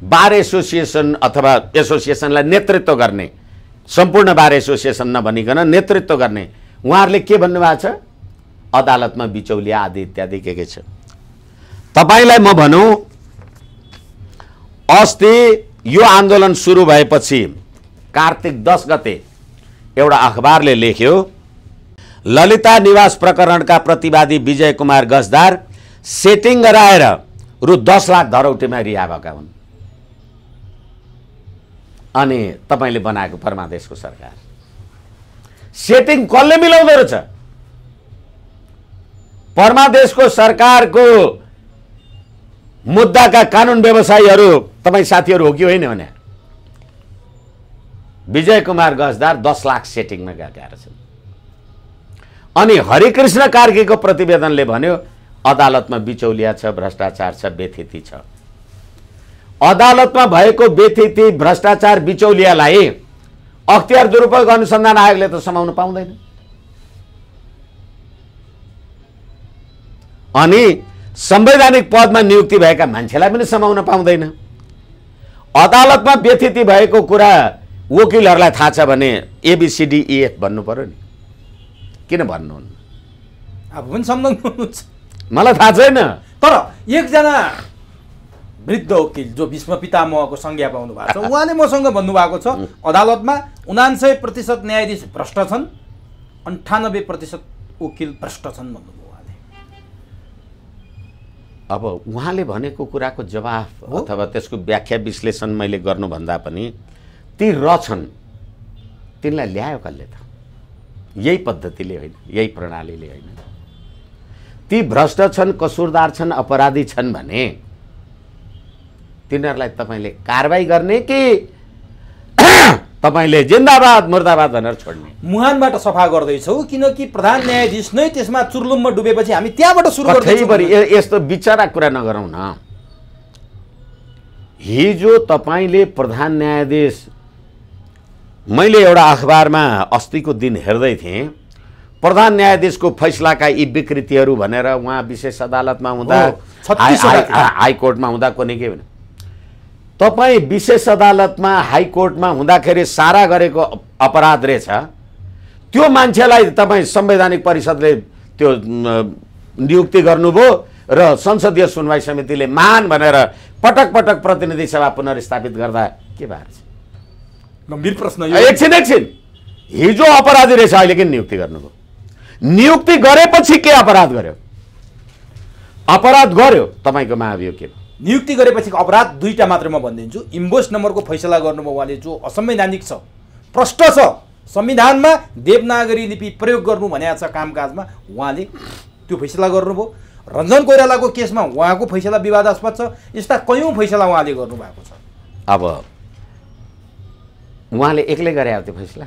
बार एसोसिएसन अथवा एसोसिएसनलाई नेतृत्व गर्ने, सम्पूर्ण बार एसोसिएसन नभनिकन नेतृत्व गर्ने उहाँहरूले के भन्नुभएको छ? अदालतमा बिचौलिया आदि इत्यादि के छ। तपाईलाई म भनौं, अस्ति यो आन्दोलन सुरु भएपछि कार्तिक 10 गते एउटा अखबारले लेख्यो, ललिता निवास प्रकरणका प्रतिवादी विजय कुमार गजदार सेटिङ गराएर रु 10 लाख धरौटीमा रिहा भएका हुन्। अनि तपाईले बनाएको परमादेशको सरकार सेटिङ कसले मिलाउँदो रहेछ? परमादेशको सरकारको मुद्दाका कानुन व्यवसायीहरू तपाई साथीहरू हो कि होइन भने विजय कुमार गजदार 10 लाख सेटिङमा गएका छन्। अनि हरिकृष्ण कार्कीको प्रतिवेदनले भन्यो अदालतमा बिचौलिया छ, भ्रष्टाचार छ, बेथिति छ। अदालतमा भएको बेथिति, भ्रष्टाचार, बिचौलियालाई अख्तियार दुरुपयोग अनुसन्धान आयोगले त समाउन पाउँदैन। अनि संवैधानिक पदमा नियुक्ति भएका मान्छेलाई पनि समाउन पाउँदैन। अदालतमा बेथिति भएको कुरा वकिलहरूलाई थाहा छ भने ABCDEF भन्नु पर्यो नि, किन भन्नुहुन्न? अब पनि सम्झनुहुन्छ? मलाई थाहा छैन। तर एकजना वृद्ध वकिल जो भीष्म पितामहको संज्ञा पाउनु भएको छ, उहाँले मसँग भन्नुभएको छ अदालतमा 79% न्यायाधीश भ्रष्ट छन्, 98% वकिल भ्रष्ट छन् भन्नुभयो उहाँले। अब उहाँले भनेको कुराको जवाफ अथवा त्यसको व्याख्या विश्लेषण मैले गर्नुभन्दा पनि ती रहछन्, तिनलाई ल्यायो कसले त? यही पद्धतिले होइन, यही प्रणालीले होइन। ती भ्रष्ट छन्, कसुरदार छन्, अपराधी छन् भने तिनीहरूलाई तपाईले कारबाही गर्ने कि तपाईले जिन्दाबाद मुर्दाबाद भनेर छोड्ने? मुहानबाट सफा गर्दैछौ किनकि प्रधान न्यायाधीश नै त्यसमा चुर्लुममा डुबेपछि हामी त्यहाँबाट सुरु गर्दैछौँ। यस्तो विचारा कुरा नगरौँ न। हिजो तपाईँले प्रधान न्यायाधीश, मैले एउटा अखबारमा अस्तिको दिन हेर्दै थिएँ, प्रधान न्यायाधीशको फैसलाका यी विकृतिहरू भनेर उहाँ विशेष अदालतमा हुँदा, हाइकोर्टमा हुँदा कुनै के भने, तपाईँ विशेष अदालतमा हाइकोर्टमा हुँदाखेरि सारा गरेको अपराध रहेछ, त्यो मान्छेलाई तपाईँ संवैधानिक परिषदले त्यो नियुक्ति गर्नुभयो र संसदीय सुनवाई समितिले मान भनेर पटक पटक प्रतिनिधि सभा पुनर्स्थापित गर्दा के भएको छ? गम्भीर प्रश्न। एकछिन हिजो अपराधी रहेछ, अहिले किन नियुक्ति गर्नुभयो? नियुक्ति गरेपछि के अपराध गर्यो? अपराध गर्यो तपाईँको महाभियोग के? नियुक्ति गरेपछि अपराध दुईटा मात्र म भनिदिन्छु। इन्भोइस नम्बरको फैसला गर्नुभयो उहाँले, जो असंवैधानिक छ, प्रष्ट छ। संविधानमा देवनागरी लिपि प्रयोग गर्नु भनेको छ कामकाजमा, उहाँले त्यो फैसला गर्नुभयो। रञ्जन कोइरालाको केसमा उहाँको फैसला विवादास्पद छ। यस्ता कयौँ फैसला उहाँले गर्नुभएको छ। अब उहाँले एक्लै गरे त्यो फैसला?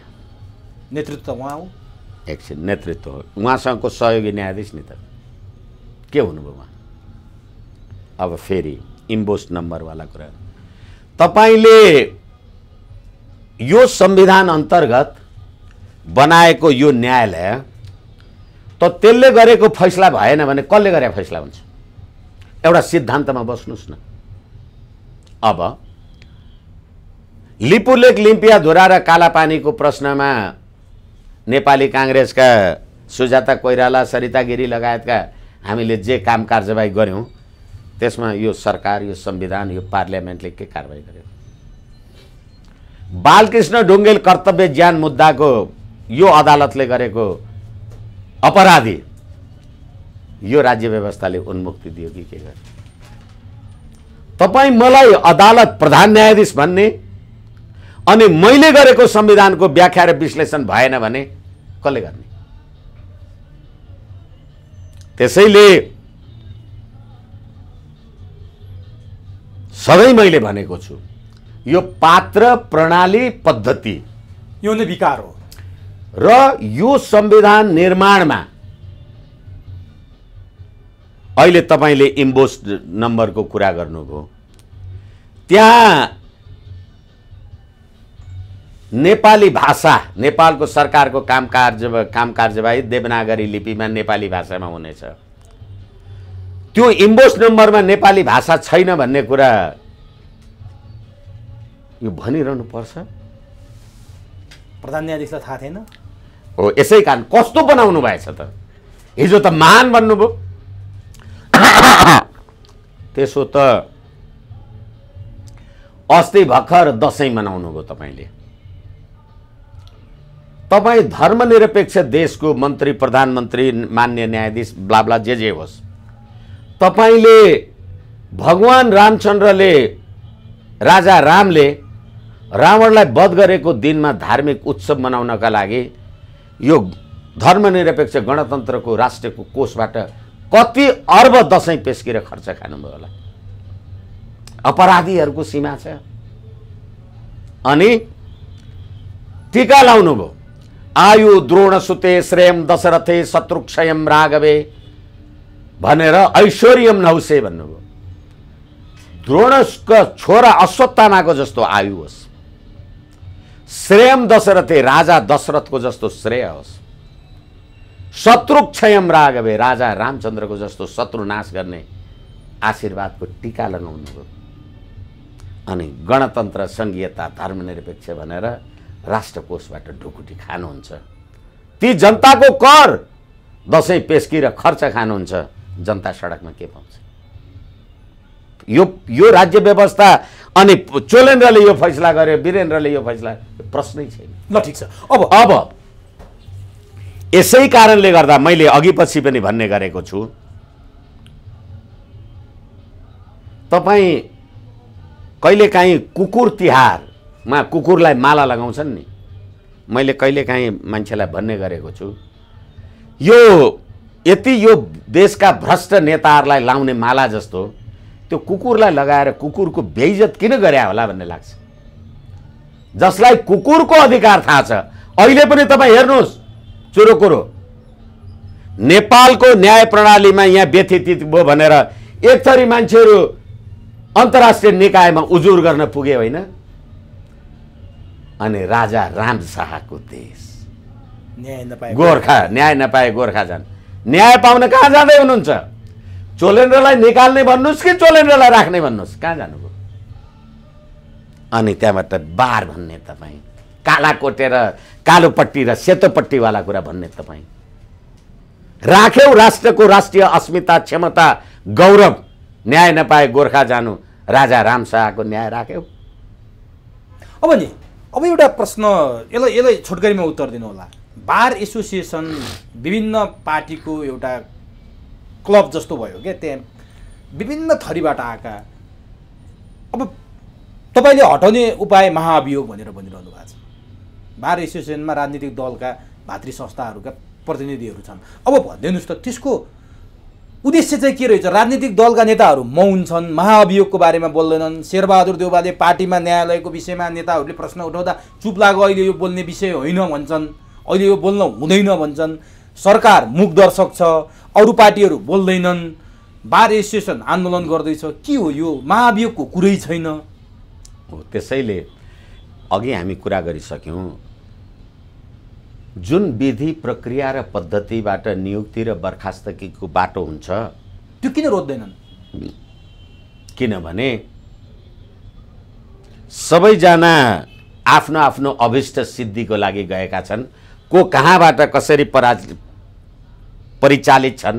नेतृत्व उहाँ हो। एकछिन, नेतृत्व हो, उहाँसँगको सहयोगी न्यायाधीश नि त के हुनुभयो उहाँ? अब फेरि इन्भोइस नम्बरवाला कुरा, तपाईँले यो संविधान अन्तर्गत बनाएको यो न्यायालय त त्यसले गरेको फैसला भएन भने कसले गरे फैसला हुन्छ? एउटा सिद्धान्तमा बस्नुहोस् न। अब लिपुलेक, लिम्पियाधुरा र कालापानीको प्रश्नमा नेपाली काङ्ग्रेसका सुजाता कोइराला, सरिता गिरी लगायतका हामीले जे काम कारबाही गऱ्यौँ, त्यसमा यो सरकार, यो संविधान, यो पार्लियामेन्टले के कारबाही गर्यो? बालकृष्ण ढुङ्गेल कर्तव्य ज्ञान मुद्दाको यो अदालतले गरेको अपराधी यो राज्य व्यवस्थाले उन्मुक्ति दियो कि के गर्यो? तपाईँ मलाई अदालत प्रधान न्यायाधीश भन्ने अनि मैले गरेको संविधानको व्याख्या र विश्लेषण भएन भने कसले गर्ने? त्यसैले सधैँ मैले भनेको छु, यो पात्र, प्रणाली, पद्धति यो नै विकार हो र यो संविधान निर्माणमा अहिले तपाईले इन्भोइस नम्बरको कुरा गर्नुभयो, त्यहाँ नेपाली भाषा, नेपालको सरकारको काम कार्यवाही देवनागरी लिपिमा नेपाली भाषामा हुनेछ। त्यो इन्भोइस नम्बरमा नेपाली भाषा छैन भन्ने कुरा यो भनिरहनु पर्छ। प्रधान न्यायाधीशलाई थाहा थिएन हो, यसै कारण कस्तो बनाउनु भएछ त? हिजो त महान भन्नुभयो, त्यसो त अस्ति भर्खर दशैं मनाउनु भयो तपाईले। तपाई धर्मनिरपेक्ष देशको मन्त्री, प्रधानमन्त्री, मान्य न्यायाधीश, ब्लाब्ला जे होस्, तपाईले भगवान रामचन्द्रले, राजा रामले रावणलाई वध गरेको दिनमा धार्मिक उत्सव मनाउनका लागि यो धर्मनिरपेक्ष गणतन्त्रको राष्ट्रको कोषबाट कति अर्ब दशैं पेस्किएर खर्च खानुभयो होला। अपराधीहरूको सीमा छ। अनि टीका लाउनुभयो, आयु द्रोण सुते श्रेयम दशरथे शत्रुक्षयम राघवे भनेर ऐश्वर्यम नहुसे भन्नुभयो। द्रोणका छोरा अश्वत्थामाको जस्तो आयु होस्, श्रेयम दशरथे राजा दशरथको जस्तो श्रेय होस्, शत्रुक्षयम राघवे राजा रामचन्द्रको जस्तो शत्रु नाश गर्ने आशीर्वादको टीका लगाउनुभयो। अनि गणतन्त्र, संघीयता, धर्मनिरपेक्ष भनेर राष्ट्रकोषबाट ढुकुटी खानुहुन्छ। ती जनताको कर दशैं पेस्किएर खर्च खानुहुन्छ, जनता सडकमा के पाउँछ? यो राज्य व्यवस्था। अनि चोलेन्द्रले यो फैसला गर्यो, वीरेन्द्रले यो फैसला, प्रश्नै छैन। ल ठीक छ। अब यसै कारणले गर्दा मैले अघि पछि पनि भन्ने गरेको छु, तपाई कहिलेकाहीँ कुकुर तिहारमा कुकुरलाई माला लगाउँछन् नि, मैले कहिलेकाहीँ मान्छेलाई भन्ने गरेको छु, यो यति यो देशका भ्रष्ट नेताहरूलाई लाउने माला जस्तो त्यो कुकुरलाई लगाएर कुकुरको बेइज्जत किन गरे होला भन्ने लाग्छ। जसलाई कुकुरको अधिकार थाहा छ, अहिले पनि तपाईँ हेर्नुहोस् चुरोकुरो, नेपालको न्याय प्रणालीमा यहाँ व्यथित भयो भनेर एक थरी मान्छेहरू अन्तर्राष्ट्रिय निकायमा उजुर गर्न पुगे होइन। अनि राजा राम शाहको देश न्याय नपाए गोर्खा, न्याय नपाए गोर्खा जान। न्याय पाउन कहाँ जाँदै हुनुहुन्छ? चोलेन्द्रलाई निकाल्ने भन्नुहोस् कि चोलेन्द्रलाई राख्ने भन्नुहोस्, कहाँ जानुभयो? अनि त्यहाँबाट बार भन्ने तपाईँ, काला कोटेर कालो पट्टी र सेतो पट्टीवाला कुरा भन्ने तपाईँ, राख्यौ राष्ट्रको राष्ट्रिय अस्मिता, क्षमता, गौरव, न्याय नपाए गोर्खा जानु, राजा राम शाहको न्याय राख्यौ। अब एउटा प्रश्न, यसलाई छोटकरीमा उत्तर दिनु होला। बार एसोसिएसन विभिन्न पार्टीको एउटा क्लब जस्तो भयो क्या, त्यहाँ विभिन्न थरीबाट आएका। अब तपाईँले हटाउने उपाय महाअभियोग भनेर भनिरहनु भएको छ। बार एसोसिएसनमा राजनीतिक दलका भातृ संस्थाहरूका प्रतिनिधिहरू छन्। अब भनिदिनुहोस् त त्यसको उद्देश्य चाहिँ के रहेछ? राजनीतिक दलका नेताहरू मौन छन्, महाअभियोगको बारेमा बोल्दैनन्। शेरबहादुर देउवाले पार्टीमा न्यायालयको विषयमा नेताहरूले प्रश्न उठाउँदा चुप लाग्यो, अहिले यो बोल्ने विषय होइन भन्छन्, अहिले यो बोल्न हुँदैन भन्छन्। सरकार मूकदर्शक छ, अरू पार्टीहरू बोल्दैनन्, बार एसोसिएसन आन्दोलन गर्दैछ। के हो यो? महाअभियोगको कुरै छैन हो। त्यसैले अघि हामी कुरा गरिसक्यौँ, जुन विधि प्रक्रिया र पद्धतिबाट नियुक्ति र बर्खास्तगीको बाटो हुन्छ त्यो किन रोज्दैनन्? किनभने सबैजना आफ्नो आफ्नो अभिष्ट सिद्धिको लागि गएका छन्। को कहाँबाट कसरी परिचालित छन्।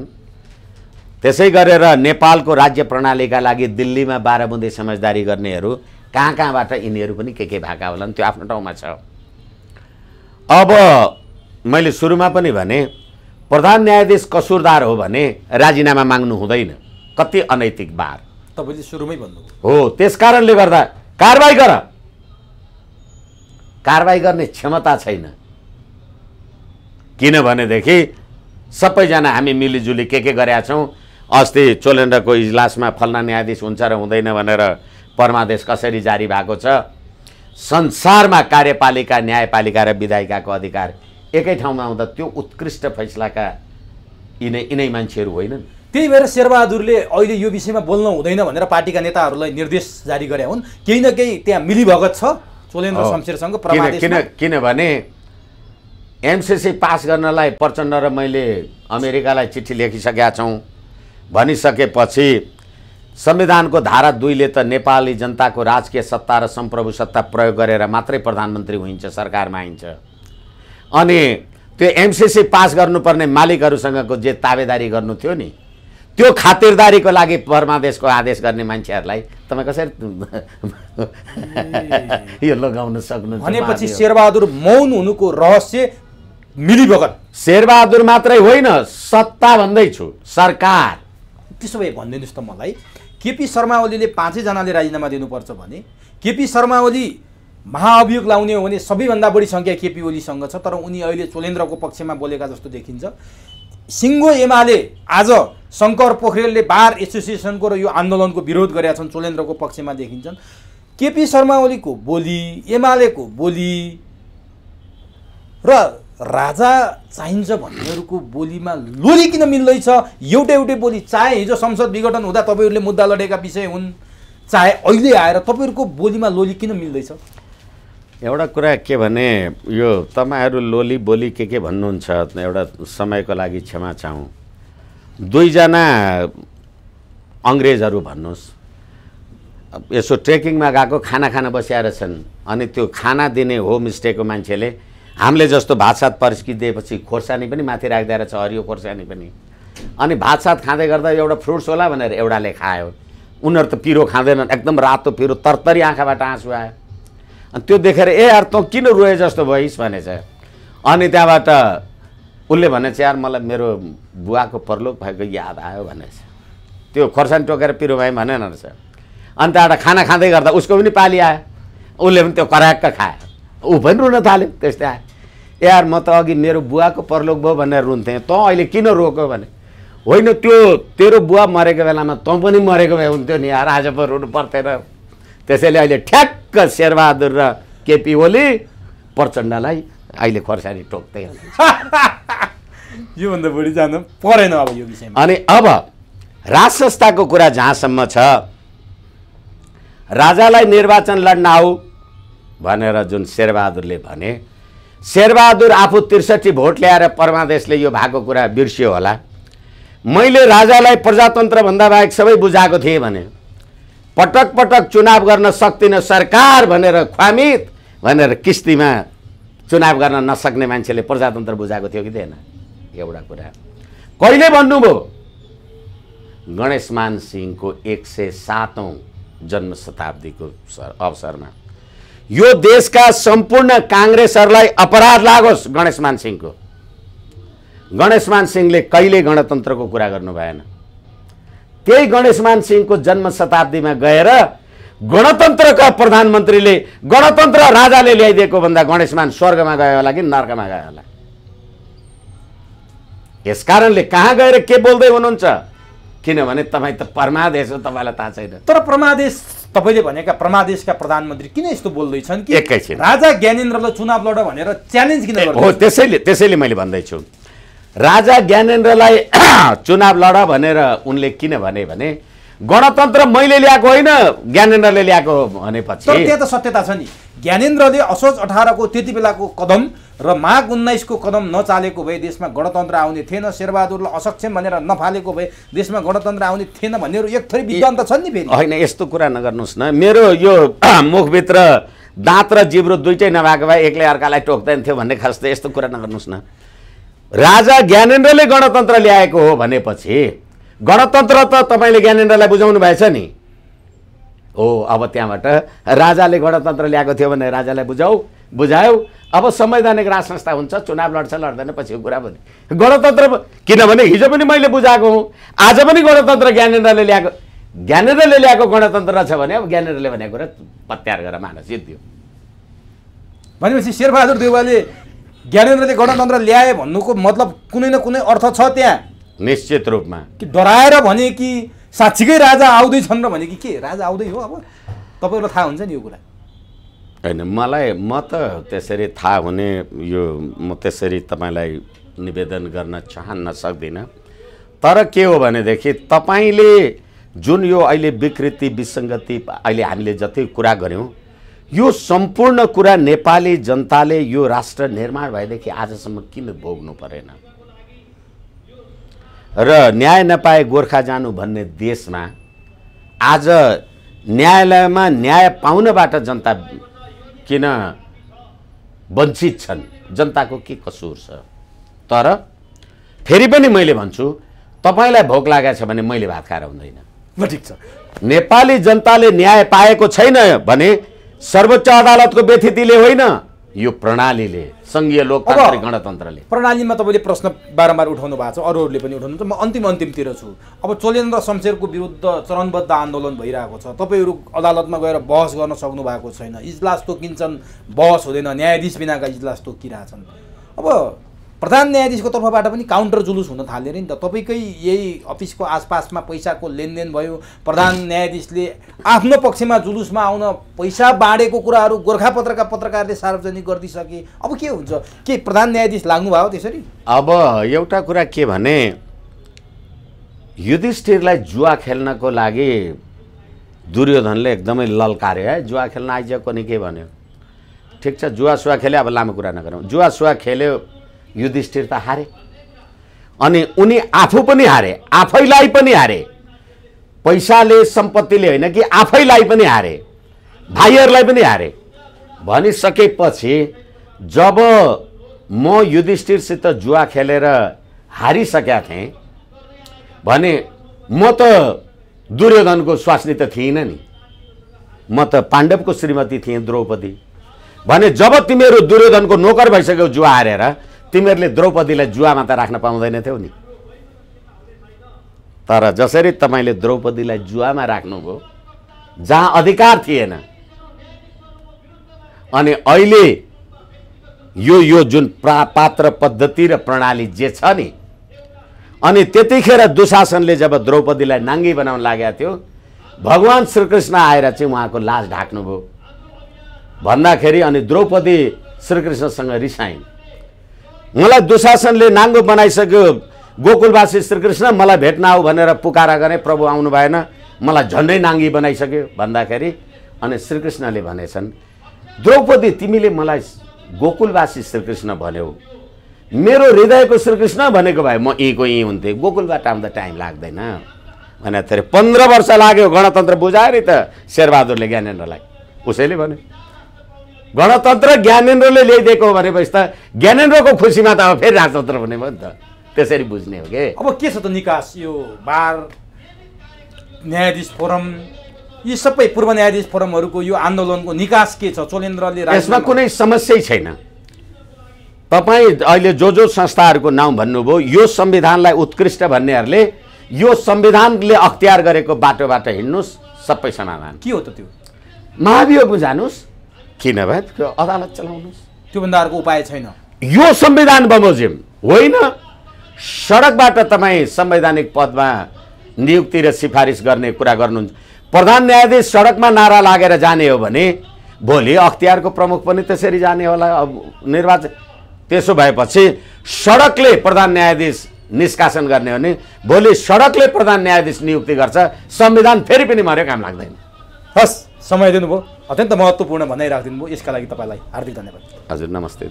त्यसै गरेर नेपालको राज्य प्रणालीका लागि दिल्लीमा 12 बुँदे समझदारी गर्नेहरू कहाँबाट यिनीहरू पनि के भएका होलान्, त्यो आफ्नो ठाउँमा छ। अब मैले सुरुमा पनि भने, प्रधान न्यायाधीश कसुरदार हो भने राजीनामा माग्नु हुँदैन। कति अनैतिक बार तपाईले सुरुमै भन्नुभयो हो। त्यसकारणले गर्दा कारबाही गर, कारबाही गर्ने क्षमता छैन। किनभनेदेखि सबैजना हामी मिलिजुली के गरेका छौँ। अस्ति चोलेन्द्रको इजलासमा फल्ना न्यायाधीश हुन्छ र हुँदैन भनेर परमादेश कसरी जारी भएको छ। संसारमा कार्यपालिका, न्यायपालिका र विधायिकाको अधिकार एकै ठाउँमा हुँदा त्यो उत्कृष्ट फैसलाका यिनै मान्छेहरू होइनन्। त्यही भएर शेरबहादुरले अहिले यो विषयमा बोल्न हुँदैन भनेर पार्टीका नेताहरूलाई निर्देश जारी गरे हुन्। केही न केही त्यहाँ मिलीभगत छ चोलेन्द्र शमशेरसँग परमादेशमा। किनभने एमसीसी पास गर्नलाई प्रचण्ड र मैले अमेरिकालाई चिठी लेखिसकेका छौँ भनिसकेपछि संविधानको धारा 2 ले त नेपाली जनताको राजकीय सत्ता र सम्प्रभु सत्ता प्रयोग गरेर मात्रै प्रधानमन्त्री हुन्छ, सरकारमा आइन्छ। अनि त्यो एमसीसी पास गर्नुपर्ने मालिकहरूसँगको जे ताबेदारी गर्नु थियो नि, त्यो खातिरदारीको लागि परमादेशको आदेश गर्ने मान्छेहरूलाई तपाईँ कसरी यो लगाउन सक्नुहुन्छ? भनेपछि शेरबहादुर मौन हुनुको रहस्य मिलीभगत। शेरबहादुर मात्रै होइन, सत्ता भन्दैछु, सरकार। त्यसो भए भनिदिनुहोस् त मलाई, केपी शर्मा ओलीले 5 जनाले राजीनामा दिनुपर्छ भने केपी शर्मा ओली महाअभियोग लाउने हो भने सबैभन्दा बढी सङ्ख्या केपी ओलीसँग छ, तर उनी अहिले चोलेन्द्रको पक्षमा बोलेका जस्तो देखिन्छ। सिङ्गो एमाले आज शङ्कर पोखरेलले बार एसोसिएसनको र यो आन्दोलनको विरोध गरेका छन्, चोलेन्द्रको पक्षमा देखिन्छन्। केपी शर्मा ओलीको बोली, एमालेको बोली र राजा चाहिन्छ भन्नेहरूको बोलीमा लोली किन मिल्दैछ? एउटै बोली, चाहे हिजो संसद विघटन हुँदा तपाईँहरूले मुद्दा लडेका विषय हुन्, चाहे अहिले आएर तपाईँहरूको बोलीमा लोली किन मिल्दैछ? एउटा कुरा के भने, यो तपाईँहरू लोली बोली के भन्नुहुन्छ, एउटा समयको लागि क्षमा चाहौँ। 2 जना अङ्ग्रेजहरू भन्नुहोस्, यसो ट्रेकिङमा गएको खाना खान बसिएर छन्, अनि त्यो खाना दिने होमस्टेको मान्छेले हामीले जस्तो भातसात पर्सिदिएपछि खोर्सानी पनि माथि राख्दै रहेछ, हरियो खोर्सानी पनि। अनि भातसात खाँदै गर्दा एउटा फ्रुट्स होला भनेर एउटाले खायो। उनीहरू त पिरो खाँदैनन्, एकदम रातो पिरो, तरतरी आँखाबाट आँसु आयो। अनि त्यो देखेर ए यार तँ किन रोए जस्तो भइस् भनेछ। अनि त्यहाँबाट उसले भनेछ यार मलाई मेरो बुवाको परलोक भएको याद आयो भनेछ। त्यो खोर्सानी टोकेर पिरो भाइ भनेन रहेछ। अनि त्यहाँबाट खाना खाँदै गर्दा उसको पनि पाली आयो, उसले पनि त्यो कराक्क खायो, ऊ पनि रुन थाल्यो। त्यस्तै आयो, यार म त अघि मेरो बुवाको परलोक भयो भनेर रुन्थेँ, तँ अहिले किन रोक्यो भने, होइन त्यो तेरो बुवा मरेको बेलामा तँ पनि मरेको भए हुन्थ्यो नि यार, आज पो रुनु पर्थेन। त्यसैले अहिले ठ्याक्क शेरबहादुर र केपी ओली प्रचण्डलाई अहिले खोर्सानी टोक्दै योभन्दा बढी जानु परेन अब यो विषयमा। अनि अब राज संस्थाको कुरा जहाँसम्म छ, राजालाई निर्वाचन लड्न आऊ भनेर जुन शेरबहादुरले भने, शेरबहादुर आफू 63 भोट ल्याएर परमादेशले यो भएको कुरा बिर्सियो होला। मैले राजालाई प्रजातन्त्रभन्दा बाहेक सबै बुझाएको थिएँ भने, पटक पटक चुनाव गर्न सक्दिनँ सरकार भनेर ख्वामित भनेर किस्तीमा चुनाव गर्न नसक्ने मान्छेले प्रजातन्त्र बुझाएको थियो कि थिएन? एउटा कुरा कहिले भन्नुभयो? गणेशमान सिंहको 107औं जन्म शताब्दीको अवसरमा यो देशका सम्पूर्ण काङ्ग्रेसहरूलाई अपराध लागोस् गणेशमान सिंहको। गणेशमान सिंहले कहिले गणतन्त्रको कुरा गर्नु भएन। त्यही गणेशमान सिंहको जन्म शताब्दीमा गएर गणतन्त्रका प्रधानमन्त्रीले गणतन्त्र राजाले ल्याइदिएको भन्दा गणेशमान स्वर्गमा गयो होला कि नर्कमा गयो होला? यसकारणले कहाँ गएर के बोल्दै हुनुहुन्छ? किनभने तपाईँ त परमादेश हो, तपाईँलाई थाहा छैन। तर परमादेश, तपाईँले भनेका परमादेशका प्रधानमन्त्री किन यस्तो बोल्दैछन् कि एकैछिन राजा ज्ञानेन्द्रलाई चुनाव लड भनेर च्यालेन्ज किन गर्दै? हो, त्यसैले मैले भन्दैछु राजा ज्ञानेन्द्रलाई चुनाव लड भनेर उनले किन भने गणतन्त्र मैले ल्याएको होइन ज्ञानेन्द्रले ल्याएको भनेपछि। तर त्यहाँ त सत्यता छ नि, ज्ञानेन्द्रले असोज 18 को त्यति बेलाको कदम र माघ 19 को कदम नचालेको भए देशमा गणतन्त्र आउने थिएन। शेरबहादुरलाई असक्षम भनेर नफालेको भए देशमा गणतन्त्र आउने थिएन भन्नेहरू एक थरी विद्वान त छन् नि। फेरि होइन, यस्तो कुरा नगर्नुहोस् न। मेरो यो मुखभित्र दाँत र जिब्रो दुइटै नभएको भए एकले अर्कालाई टोक्दैन थियो भन्ने खास त यस्तो कुरा नगर्नुहोस् न। राजा ज्ञानेन्द्रले गणतन्त्र ल्याएको हो भनेपछि गणतन्त्र त तपाईँले ज्ञानेन्द्रलाई बुझाउनु भएछ नि। हो, अब त्यहाँबाट राजाले गणतन्त्र ल्याएको थियो भने राजालाई बुझायो। अब संवैधानिक राज संस्था हुन्छ, चुनाव लड्छ लड्दैन पछिको कुरा भने। गणतन्त्र किनभने हिजो पनि मैले बुझाएको हुँ, आज पनि गणतन्त्र ज्ञानेन्द्रले ल्याएको गणतन्त्र छ भने अब ज्ञानेन्द्रले भनेको कुरा पत्यार गरेर मान जित्यो भनेपछि शेरबहादुर देउवाले ज्ञानेन्द्रले गणतन्त्र ल्याए भन्नुको मतलब कुनै न कुनै अर्थ छ त्यहाँ निश्चित रूपमा। कि डराएर भने कि साँच्चीकै राजा आउँदैछन् र भने कि के राजा आउँदै हो? अब तपाईँहरूलाई थाहा हुन्छ नि यो कुरा? होइन, म त त्यसरी थाहा हुने यो म त्यसरी तपाईँलाई निवेदन गर्न चाहन्न सक्दिनँ। तर के हो भनेदेखि तपाईँले जुन यो अहिले विकृति विसङ्गति अहिले हामीले जति कुरा गऱ्यौँ यो सम्पूर्ण कुरा नेपाली जनताले यो राष्ट्र निर्माण भएदेखि आजसम्म किन भोग्नु परेन? र न्याय नपाए गोर्खा जानु भन्ने देशमा आज न्यायालयमा न्याय पाउनबाट जनता किन वञ्चित छन्? जनताको के कसूर छ? तर फेरि पनि मैले भन्छु, तपाईँलाई भोक लागेको छ भने मैले भात खाएर हुँदैन। ठिक छ, नेपाली जनताले न्याय पाएको छैन भने सर्वोच्च अदालतको व्यथितिले होइन, यो प्रणालीले, सङ्घीय लोकतान्त्रिक गणतन्त्रले। प्रणालीमा तपाईँले प्रश्न बारम्बार उठाउनु भएको छ, अरूहरूले पनि उठाउनुहुन्छ। म अन्तिमतिर छु। अब चोलेन्द्र शमशेरको विरुद्ध चरणबद्ध आन्दोलन भइरहेको छ, तपाईँहरू अदालतमा गएर बहस गर्न सक्नु भएको छैन, इजलास तोकिन्छन्, बहस हुँदैन, न्यायाधीश बिनाका इजलास तोकिरहेछन्। अब प्रधान न्यायाधीशको तर्फबाट पनि काउन्टर जुलुस हुन थाल्यो नि त। तपाईँकै यही अफिसको आसपासमा पैसाको लेनदेन भयो, प्रधान न्यायाधीशले आफ्नो पक्षमा जुलुसमा आउन पैसा बाँडेको कुराहरू गोर्खापत्रका पत्रकारले सार्वजनिक गरिदिइसके। अब के हुन्छ? के प्रधान न्यायाधीश लाग्नु भयो त्यसरी? अब एउटा कुरा के भने, युधिष्ठिरलाई जुवा खेल्नको लागि दुर्योधनले एकदमै ललकार्यो। है, जुवा खेल्न आइजको नि के भन्यो? ठिक छ, जुवा खेल्यो, अब लामो कुरा नगरौँ। जुवा खेल्यो, युधिष्ठिर त हारे, अनि उनी आफू पनि हारे, आफैलाई पनि हारे, पैसाले सम्पत्तिले होइन कि आफैलाई पनि हारे, भाइहरूलाई पनि हारे। भनिसकेपछि जब म युधिष्ठिरसित जुवा खेलेर हारिसकेका थिएँ भने म त दुर्योधनको स्वास्नी त थिइनँ नि, म त पाण्डवको श्रीमती थिएँ द्रौपदी। भने जब तिमीहरू दुर्योधनको नोकर भइसक्यौ जुवा हारेर, तिमीहरूले द्रौपदीलाई जुवामा त राख्न पाउँदैन थियौ नि। तर जसरी तपाईँले द्रौपदीलाई जुवामा राख्नुभयो जहाँ अधिकार थिएन, अनि अहिले यो जुन पात्र पद्धति र प्रणाली जे छ नि, अनि त्यतिखेर दुशासनले जब द्रौपदीलाई नाङ्गी बनाउन लागेको थियो, भगवान श्रीकृष्ण आएर चाहिँ उहाँको लाज ढाक्नुभयो भन्दाखेरि अनि द्रौपदी श्रीकृष्णसँग रिसाइन्। मलाई दुशासनले नाङ्गो बनाइसक्यो, गोकुलवासी श्रीकृष्ण मलाई भेट्न आऊ भनेर पुकारा गरे, प्रभु आउनु भएन, मलाई झन्डै नाङ्गी बनाइसक्यो भन्दाखेरि अनि श्रीकृष्णले भनेछन् द्रौपदी तिमीले मलाई गोकुलवासी श्रीकृष्ण भन्यौ, मेरो हृदयको श्रीकृष्ण भनेको भए म यहीँको यहीँ हुन्थेँ, गोकुलबाट आउँदा टाइम लाग्दैन भने। 15 वर्ष लाग्यो गणतन्त्र बुझाएर त शेरबहादुरले ज्ञानेन्द्रलाई। उसैले भन्यो गणतन्त्र ज्ञानेन्द्रले ल्याइदिएको भनेपछि त ज्ञानेन्द्रको खुसीमा त अब फेरि राजतन्त्र हुने भयो नि त। त्यसरी बुझ्ने हो कि। अब के छ त निकास? यो बार न्यायाधीश फोरम यी सबै पूर्व न्यायाधीश फोरमहरूको यो आन्दोलनको निकास के छ? चोलेन्द्रले यसमा कुनै समस्यै छैन। तपाईँ अहिले जो संस्थाहरूको नाम भन्नुभयो, यो संविधानलाई उत्कृष्ट भन्नेहरूले यो संविधानले अख्तियार गरेको बाटोबाट हिँड्नुहोस्, सबै समाधान। के हो त त्यो? महाभियोगमा जानुहोस्, किन भए अदालत चलाउनुहोस्। त्योभन्दा अर्को उपाय छैन। यो संविधान बमोजिम होइन। सडकबाट तपाईँ संवैधानिक पदमा नियुक्ति र सिफारिस गर्ने कुरा गर्नुहुन्छ। प्रधान न्यायाधीश सडकमा नारा लागेर जाने हो भने भोलि अख्तियारको प्रमुख पनि त्यसरी जाने होला निर्वाचन। त्यसो भएपछि सडकले प्रधान न्यायाधीश निष्कासन गर्ने हो भने भोलि सडकले प्रधान न्यायाधीश नियुक्ति गर्छ, संविधान फेरि पनि मर्यो, काम लाग्दैन। हस्, समय दिनुभयो, अत्यन्त महत्त्वपूर्ण भनाइ राखिदिनु भयो, यसका लागि तपाईँलाई हार्दिक धन्यवाद। हजुर, नमस्ते।